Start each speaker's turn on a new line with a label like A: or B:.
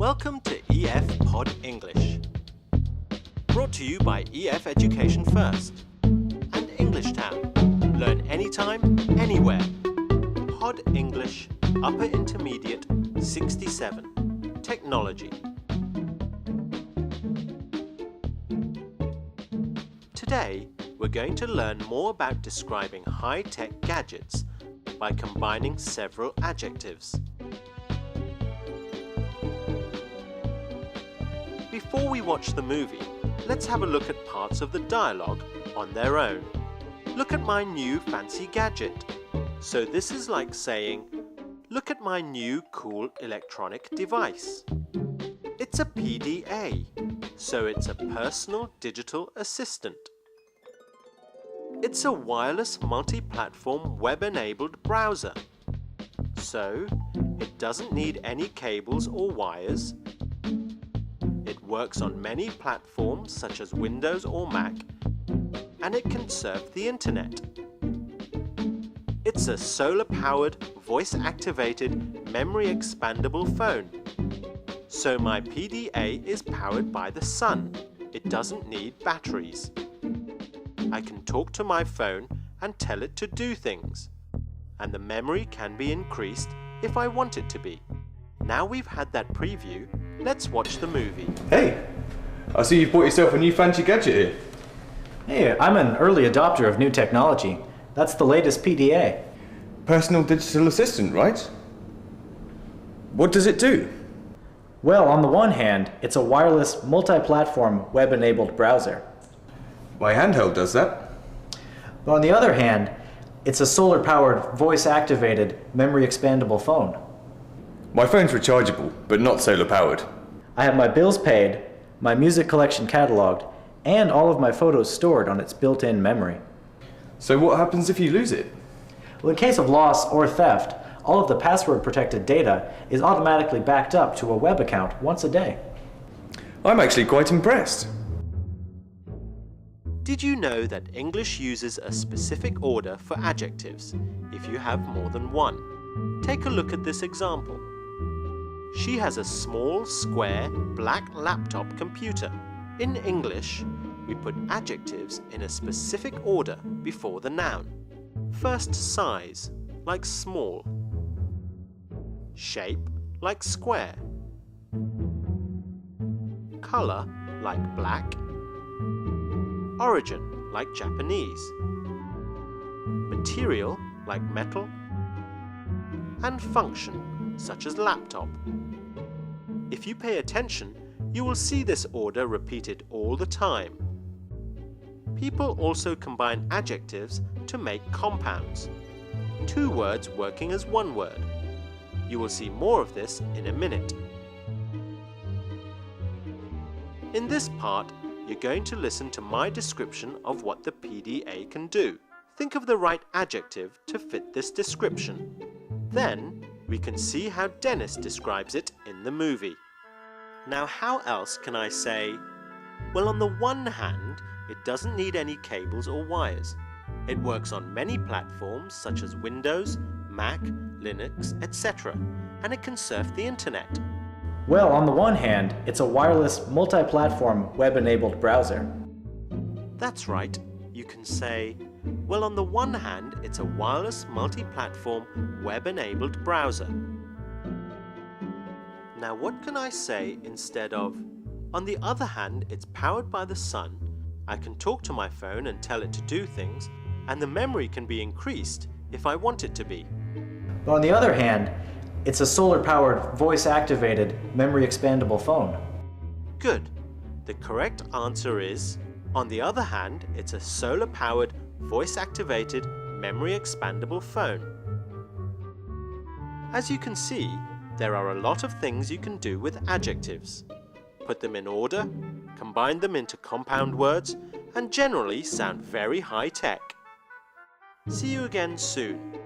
A: Welcome to EF Pod English. Brought to you by EF Education First and English Town. Learn anytime, anywhere. Pod English, Upper Intermediate, 67. Technology. Today, we're going to learn more about describing high-tech gadgets by combining several adjectives. Before we watch the movie, let's have a look at parts of the dialogue on their own. Look at my new fancy gadget. So this is like saying, look at my new cool electronic device. It's a PDA, so it's a personal digital assistant. It's a wireless multi-platform web-enabled browser. So, it doesn't need any cables or wires. It works on many platforms such as Windows or Mac, and it can surf the internet. It's a solar-powered, voice-activated, memory-expandable phone. So my PDA is powered by the sun. It doesn't need batteries. I can talk to my phone and tell it to do things. And the memory can be increased if I want it to be. Now we've had that preview, let's watch the movie.
B: Hey, I see you've bought yourself a new fancy gadget here.
C: Hey, I'm an early adopter of new technology. That's the latest PDA.
B: Personal digital assistant, right? What does it do?
C: Well, on the one hand, it's a wireless, multi-platform, web-enabled browser.
B: My handheld does that.
C: But on the other hand, it's a solar-powered, voice-activated, memory-expandable phone.
B: My phone's rechargeable, but not solar-powered.
C: I have my bills paid, my music collection cataloged, and all of my photos stored on its built-in memory.
B: So what happens if you lose it?
C: Well, in case of loss or theft, all of the password-protected data is automatically backed up to a web account once a day.
B: I'm actually quite impressed.
A: Did you know that English uses a specific order for adjectives if you have more than one? Take a look at this example. She has a small, square, black laptop computer. In English, we put adjectives in a specific order before the noun. First size, like small. Shape, like square. Color, like black. Origin, like Japanese. Material, like metal. And function, such as laptop. If you pay attention, you will see this order repeated all the time. People also combine adjectives to make compounds. Two words working as one word. You will see more of this in a minute. In this part, you're going to listen to my description of what the PDA can do. Think of the right adjective to fit this description. Then, we can see how Dennis describes it in the movie. Now, how else can I say, well, on the one hand, it doesn't need any cables or wires. It works on many platforms such as Windows, Mac, Linux, etc. and it can surf the internet.
C: Well, on the one hand, it's a wireless, multi-platform, web-enabled browser.
A: That's right. You can say, well, on the one hand, it's a wireless, multi-platform, web-enabled browser. Now, what can I say instead of, on the other hand, it's powered by the sun, I can talk to my phone and tell it to do things, and the memory can be increased if I want it to be.
C: But on the other hand, it's a solar-powered, voice-activated, memory-expandable phone.
A: Good. The correct answer is, on the other hand, it's a solar-powered, voice-activated, memory-expandable phone. As you can see, there are a lot of things you can do with adjectives. Put them in order, combine them into compound words, and generally sound very high-tech. See you again soon.